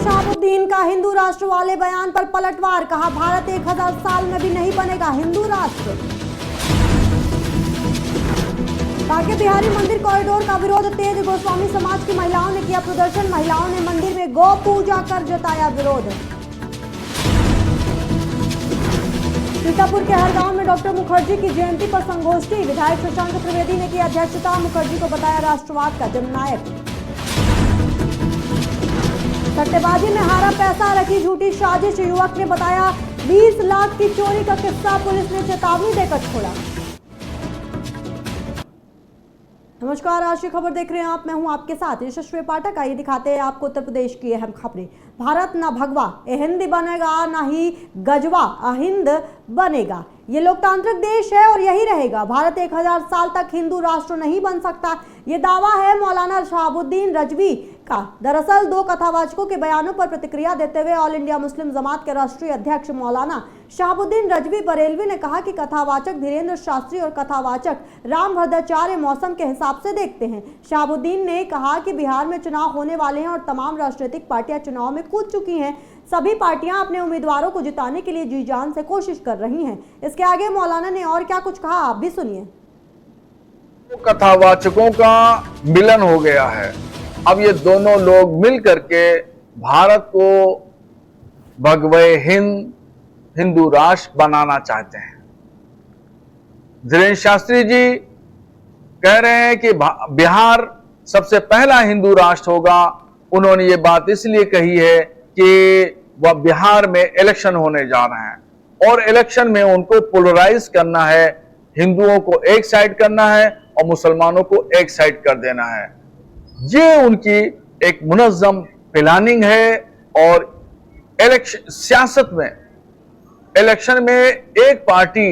शहाबुद्दीन का हिंदू राष्ट्र वाले बयान पर पलटवार, कहा भारत 1000 साल में भी नहीं बनेगा हिंदू राष्ट्र। बांके बिहारी मंदिर कॉरिडोर का विरोध तेज, गोस्वामी समाज की महिलाओं ने किया प्रदर्शन, महिलाओं ने मंदिर में गौ पूजा कर जताया विरोध। सीतापुर के हर गांव में डॉक्टर मुखर्जी की जयंती पर संगोष्ठी, विधायक शशांक त्रिवेदी ने की अध्यक्षता, मुखर्जी को बताया राष्ट्रवाद का जननायक। सट्टेबाजी में हारा पैसा, रखी झूठी साजिश, युवक ने बताया 20 लाख की चोरी का किस्सा, पुलिस ने चेतावनी देकर छोड़ा। नमस्कार, राष्ट्रीय खबर देख रहे हैं आप, मैं हूं आपके साथ यशस्वी पाठक। आइए दिखाते हैं आपको उत्तर प्रदेश की अहम खबरें। भारत ना भगवा अहिंद बनेगा, ना ही गजवा अहिंद बनेगा। ये लोकतांत्रिक देश है और यही रहेगा। भारत 1000 साल तक हिंदू राष्ट्र नहीं बन सकता, ये दावा है मौलाना शहाबुद्दीन रजवी का। दरअसल दो कथावाचकों के बयानों पर प्रतिक्रिया देते हुए ऑल इंडिया मुस्लिम जमात के राष्ट्रीय अध्यक्ष मौलाना शहाबुद्दीन रजवी बरेलवी ने कहा कि कथावाचक धीरेन्द्र शास्त्री और कथावाचक राम भद्राचार्य मौसम के हिसाब से देखते हैं। शहाबुद्दीन ने कहा कि बिहार में चुनाव होने वाले हैं और तमाम राजनीतिक पार्टियां चुनाव में कूद चुकी हैं। सभी पार्टियां अपने उम्मीदवारों को जिताने के लिए जी जान से कोशिश कर रही हैं। इसके आगे मौलाना ने और क्या कुछ कहा, आप भी सुनिए। कथावाचकों का मिलन हो गया है। अब ये दोनों लोग मिल करके भारत को भगवे हिंदू राष्ट्र बनाना चाहते हैं। धीरेन्द्र शास्त्री जी कह रहे हैं कि बिहार सबसे पहला हिंदू राष्ट्र होगा। उन्होंने ये बात इसलिए कही है कि वह बिहार में इलेक्शन होने जा रहे हैं और इलेक्शन में उनको पोलराइज करना है, हिंदुओं को एक साइड करना है और मुसलमानों को एक साइड कर देना है। ये उनकी एक मुनज़्ज़म प्लानिंग है और इलेक्शन सियासत में इलेक्शन में एक पार्टी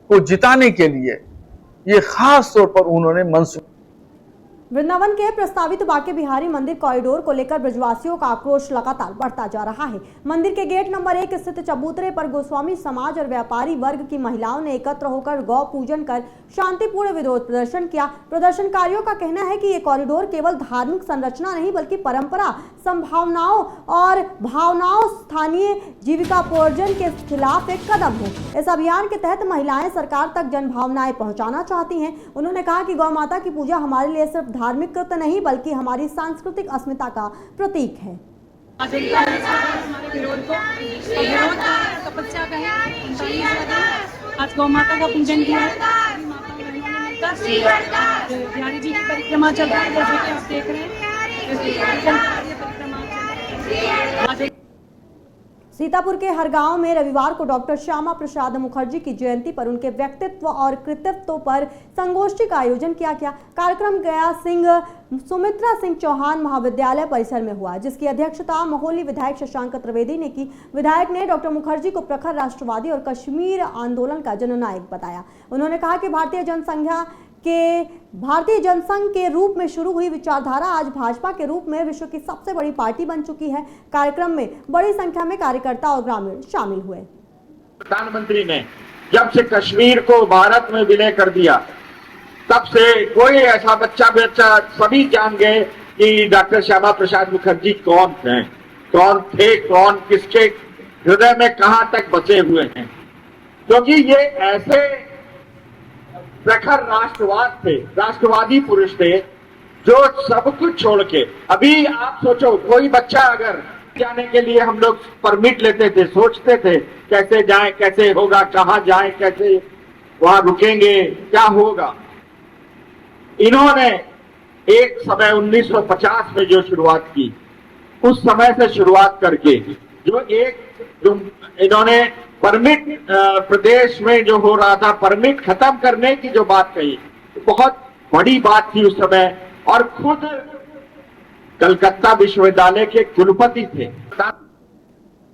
को जिताने के लिए ये खास तौर पर उन्होंने मंसूब। वृंदावन के प्रस्तावित बांके बिहारी मंदिर कॉरिडोर को लेकर ब्रजवासियों का आक्रोश लगातार बढ़ता जा रहा है। मंदिर के गेट नंबर 1 स्थित चबूतरे पर गोस्वामी समाज और व्यापारी वर्ग की महिलाओं ने एकत्र होकर गौ पूजन कर शांतिपूर्ण विरोध प्रदर्शन किया। प्रदर्शनकारियों का कहना है कि ये कॉरिडोर केवल धार्मिक संरचना नहीं बल्कि परंपरा, संभावनाओं और भावनाओं, स्थानीय जीविकापोर्जन के खिलाफ एक कदम है। इस अभियान के तहत महिलाएं सरकार तक जन भावनाएं पहुंचाना चाहती हैं। उन्होंने कहा कि गौ माता की पूजा हमारे लिए सिर्फ धार्मिक कृत्य नहीं बल्कि हमारी सांस्कृतिक अस्मिता का प्रतीक है। आज गौ माता का पूजन किया, बिहारी जी की परिक्रमा चल रही है, जैसे कि आप देख रहे हैं। सीतापुर के हर गांव में रविवार को डॉक्टर श्यामा प्रसाद मुखर्जी की जयंती पर उनके व्यक्तित्व और कृतित्व पर संगोष्ठी का आयोजन किया गया। कार्यक्रम गया सिंह सुमित्रा सिंह चौहान महाविद्यालय परिसर में हुआ, जिसकी अध्यक्षता महोली विधायक शशांक त्रिवेदी ने की। विधायक ने डॉक्टर मुखर्जी को प्रखर राष्ट्रवादी और कश्मीर आंदोलन का जननायक बताया। उन्होंने कहा कि भारतीय जनसंघ के रूप में शुरू हुई विचारधारा आज भाजपा के रूप में विश्व की सबसे बड़ी पार्टी बन चुकी है। कार्यक्रम में बड़ी संख्या में कार्यकर्ता और ग्रामीण शामिल हुए। प्रधानमंत्री ने जब से कश्मीर को भारत में विलय कर दिया, तब से कोई ऐसा बच्चा सभी जान गए कि डॉक्टर श्यामा प्रसाद मुखर्जी कौन थे, कौन किसके हृदय में कहां तक बसे हुए हैं। क्योंकि ये ऐसे प्रखर राष्ट्रवादी पुरुष थे जो सब कुछ छोड़ के, अभी आप सोचो कोई बच्चा अगर जाने के लिए हम लोग परमिट लेते थे, सोचते थे कैसे जाएं, कैसे होगा, कहां जाएं, कैसे वहां रुकेंगे, क्या होगा। इन्होंने एक समय 1950 में जो शुरुआत की, उस समय से शुरुआत करके जो इन्होंने परमिट प्रदेश में जो हो रहा था, परमिट खत्म करने की जो बात कही, बहुत बड़ी बात थी उस समय। और खुद कलकत्ता विश्वविद्यालय के कुलपति थे।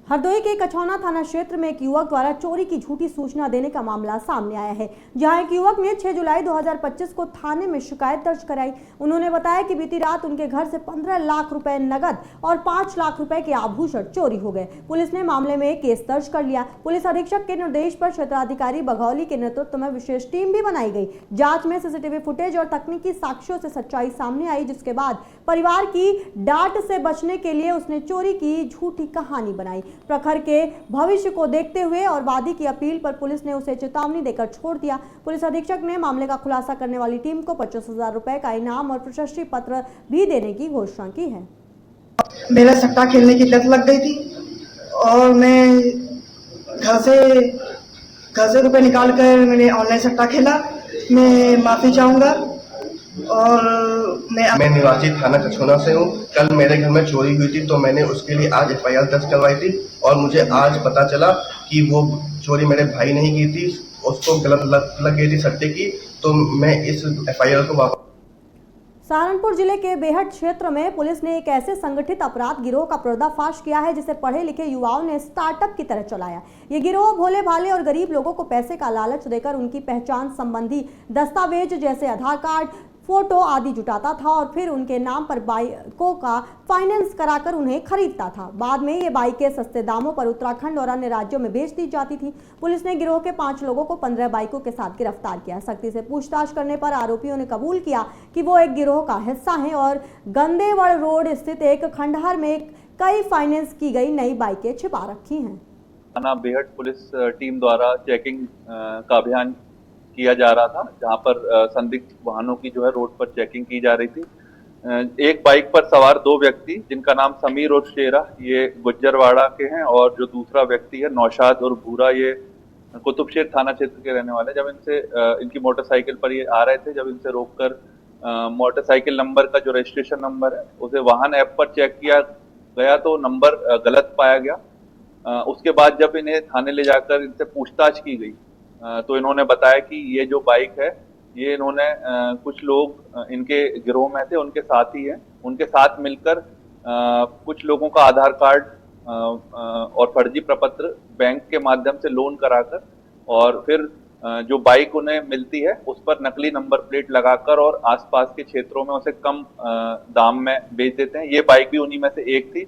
हरदोई के कछौना थाना क्षेत्र में एक युवक द्वारा चोरी की झूठी सूचना देने का मामला सामने आया है, जहां एक युवक ने 6 जुलाई 2025 को थाने में शिकायत दर्ज कराई। उन्होंने बताया कि बीती रात उनके घर से 15 लाख रुपए नगद और 5 लाख रुपए के आभूषण चोरी हो गए। पुलिस ने मामले में केस दर्ज कर लिया। पुलिस अधीक्षक के निर्देश पर क्षेत्राधिकारी बघौली के नेतृत्व में विशेष टीम भी बनाई गई। जांच में सीसीटीवी फुटेज और तकनीकी साक्ष्यों से सच्चाई सामने आई, जिसके बाद परिवार की डांट से बचने के लिए उसने चोरी की झूठी कहानी बनाई। प्रखर के भविष्य को देखते हुए और वादी की अपील पर पुलिस ने उसे चेतावनी देकर छोड़ दिया। पुलिस अधीक्षक ने मामले का खुलासा करने वाली टीम को 25,000 रुपए का इनाम और प्रशस्ति पत्र भी देने की घोषणा की है। मेरा सट्टा खेलने की लत लग गई थी और मैं घर से रुपए निकाल कर मैंने ऑनलाइन सट्टा खेला। मैं माफ़ी चाहूँगा। और मैं निवासी थाना कछोना से हूँ। कल मेरे घर में चोरी हुई थी तो मैंने उसके लिए आज FIR दर्ज करवाई थी और मुझे आज पता चला कि वो चोरी मेरे भाई ने ही की थी, उसको गलत लत लग गई थी सट्टे की, तो मैं इस FIR को वापस। सहारनपुर जिले के बेहट क्षेत्र में पुलिस ने एक ऐसे संगठित अपराध गिरोह का पर्दाफाश किया है जिसे पढ़े लिखे युवाओं ने स्टार्टअप की तरह चलाया। ये गिरोह भोले भाले और गरीब लोगों को पैसे का लालच देकर उनकी पहचान संबंधी दस्तावेज जैसे आधार कार्ड, फोटो आदि जुटाता था और फिर उनके नाम पर बाइकों का फाइनेंस कराकर उन्हें खरीदता था। बाद में ये बाइकें सस्ते दामों पर उत्तराखंड और अन्य राज्यों में बेच दी जाती थी। पुलिस ने गिरोह के 5 लोगों को 15 बाइकों के साथ गिरफ्तार किया। सख्ती से पूछताछ करने पर आरोपियों ने कबूल किया कि वो एक गिरोह का हिस्सा हैं और गंदेवड़ रोड स्थित एक खंडहर में कई फाइनेंस की गई नई बाइकें छिपा रखी हैं। थाना बेहट पुलिस टीम द्वारा चेकिंग का अभियान किया जा रहा था, जहां पर संदिग्ध वाहनों की जो है रोड पर चेकिंग की जा रही थी। एक बाइक पर सवार 2 व्यक्ति जिनका नाम समीर और शेरा ये गुज्जरवाड़ा के हैं और जो दूसरा व्यक्ति है नौशाद और भूरा ये कुतुबशेर थाना क्षेत्र के रहने वाले। जब इनसे इनकी मोटरसाइकिल पर ये आ रहे थे, जब इनसे रोककर मोटरसाइकिल नंबर का जो रजिस्ट्रेशन नंबर है उसे वाहन ऐप पर चेक किया गया तो नंबर गलत पाया गया। उसके बाद जब इन्हें थाने ले जाकर इनसे पूछताछ की गई तो इन्होंने बताया कि ये जो बाइक है ये इन्होंने कुछ लोग इनके गिरोह में थे, उनके साथी हैं, उनके साथ मिलकर कुछ लोगों का आधार कार्ड और फर्जी प्रपत्र बैंक के माध्यम से लोन कराकर और फिर जो बाइक उन्हें मिलती है उस पर नकली नंबर प्लेट लगाकर और आसपास के क्षेत्रों में उसे कम दाम में बेच देते हैं। ये बाइक भी उन्हीं में से एक थी।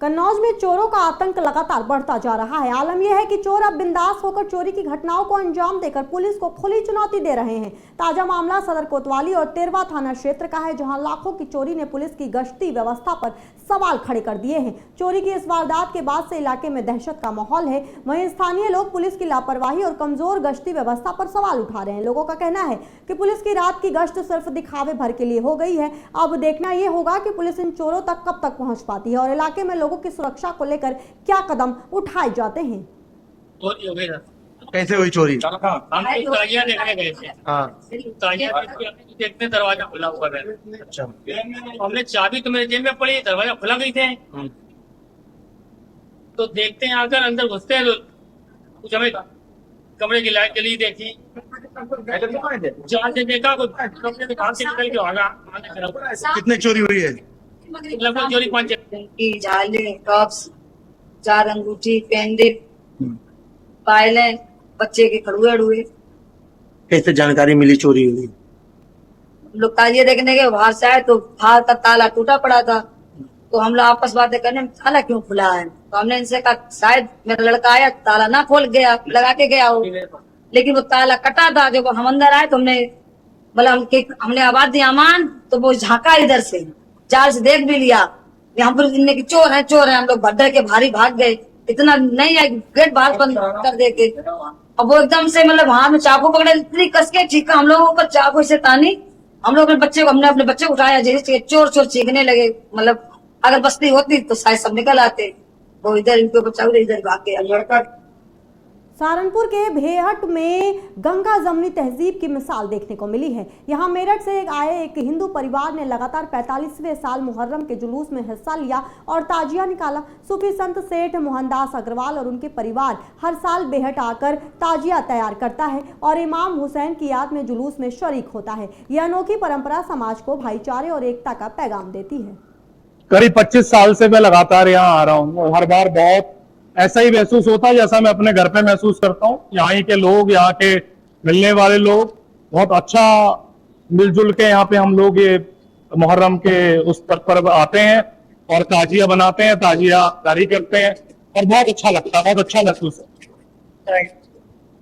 कन्नौज में चोरों का आतंक लगातार बढ़ता जा रहा है। आलम यह है कि चोर अब बिंदास होकर चोरी की घटनाओं को अंजाम देकर पुलिस को खुली चुनौती दे रहे हैं। ताजा मामला सदर कोतवाली और तेरवा थाना क्षेत्र का है, जहां लाखों की चोरी ने पुलिस की गश्ती व्यवस्था पर सवाल खड़े कर दिए हैं। चोरी की इस वारदात के बाद से इलाके में दहशत का माहौल है। वहीं स्थानीय लोग पुलिस की लापरवाही और कमजोर गश्ती व्यवस्था पर सवाल उठा रहे हैं। लोगों का कहना है कि पुलिस की रात की गश्त सिर्फ दिखावे भर के लिए हो गई है। अब देखना यह होगा कि पुलिस इन चोरों तक कब तक पहुंच पाती है और इलाके में लोगों की सुरक्षा को लेकर क्या कदम उठाए जाते हैं। कैसे हुई चोरी? हम ताजिया देखने गए थे। ताजिया देखते दरवाजा खुला हुआ है। अच्छा। हमने चाबी तो मेरे जेब में पड़ी, दरवाजा खुला गई थे। तो देखते हैं आकर अंदर घुसते हैं तो कुछ हमें कमरे की लाइट जली देखी, जहाँ से देखा कमरे के बाहर से निकल के भागा। कितने चोरी हुई है? लगभग चोरी 5 झाले, टॉप्स, 4 अंगूठी, पेंडेंट, पायलें, बच्चे के खड़ुए अड़ुए। कैसे जानकारी मिली चोरी हुई? लोग ताजिए देखने के बाहर से आए तो बाहर का ताला टूटा पड़ा था, तो हम लोग आपस बातें करने में ताला क्यों खुला है, तो हमने इनसे कहा शायद मेरा लड़का आया ताला ना खोल गया, लगा के गया हो, लेकिन वो ताला कटा था। जब हम अंदर आए तो हमने आवाज दी अमान, तो वो झांका इधर से, जाल से देख भी लिया यहाँ पर इनने की चोर है चोर है। हम लोग भद्दर के भारी भाग गए, इतना नहीं है गेट बाहर बंद कर देके। अब वो एकदम से हाथ में चाकू पकड़े, इतनी कसके ठीक हम लोगों को चाकू से तानी। हम लोग हमने अपने बच्चे को उठाया, जैसे चोर चोर चीखने लगे। अगर बस्ती होती तो शायद सब निकल आते। वो इधर इनको बचाओ, इधर भाग गया। सहारनपुर के बेहट में गंगा जमनी तहजीब की मिसाल देखने को मिली है। यहाँ मेरठ से आए एक हिंदू परिवार ने लगातार 45वें साल मुहर्रम के जुलूस में हिस्सा लिया और ताजिया निकाला। सूफी संत सेठ मोहनदास अग्रवाल और उनके परिवार हर साल बेहट आकर ताजिया तैयार करता है और इमाम हुसैन की याद में जुलूस में शरीक होता है। यह अनोखी परंपरा समाज को भाईचारे और एकता का पैगाम देती है। करीब 25 साल से मैं लगातार यहाँ आ रहा हूँ और हर बार बहुत ऐसा ही महसूस होता है जैसा मैं अपने घर पे महसूस करता हूँ। यहाँ के लोग, यहाँ के मिलने वाले लोग बहुत अच्छा मिलजुल के यहाँ पे हम लोग ये मुहर्रम के उस पर्व आते हैं और ताजिया बनाते हैं, ताजिया जारी करते हैं और बहुत अच्छा लगता है, बहुत अच्छा महसूस है।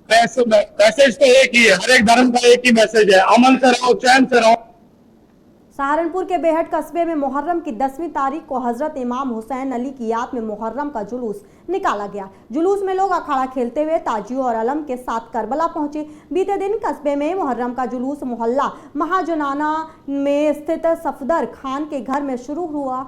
मैसेज तो एक ही है, हर एक धर्म का एक ही मैसेज है, अमन से रहो, चैन से रहो। सहारनपुर के बेहट कस्बे में मुहर्रम की 10वीं तारीख को हजरत इमाम हुसैन अली की याद में मुहर्रम का जुलूस निकाला गया। जुलूस में लोग अखाड़ा खेलते हुए ताजियों और अलम के साथ करबला पहुंचे। बीते दिन कस्बे में मुहर्रम का जुलूस मोहल्ला महाजुनाना में स्थित सफदर खान के घर में शुरू हुआ।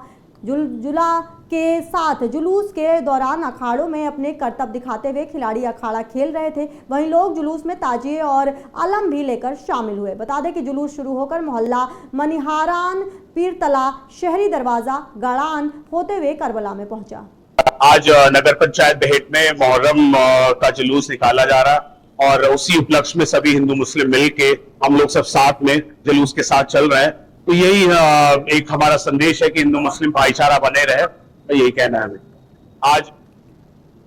जुला के साथ जुलूस के दौरान अखाड़ों में अपने करतब दिखाते हुए खिलाड़ी अखाड़ा खेल रहे थे। वहीं लोग जुलूस में ताजिए और अलम भी लेकर शामिल हुए। बता दें कि जुलूस शुरू होकर मोहल्ला मनिहारान, पीरतला, शहरी दरवाजा, गड़ान होते हुए करबला में पहुंचा। आज नगर पंचायत बेहट में मुहर्रम का जुलूस निकाला जा रहा और उसी उपलक्ष्य में सभी हिंदू मुस्लिम मिल के हम लोग सब साथ में जुलूस के साथ चल रहे हैं। तो यही एक हमारा संदेश है कि हिंदू मुस्लिम भाईचारा बने रहे, तो यही कहना है हमें। आज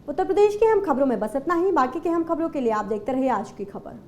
उत्तर प्रदेश की अहम खबरों में बस इतना ही। बाकी की अहम खबरों के लिए आप देखते रहिए आज की खबर।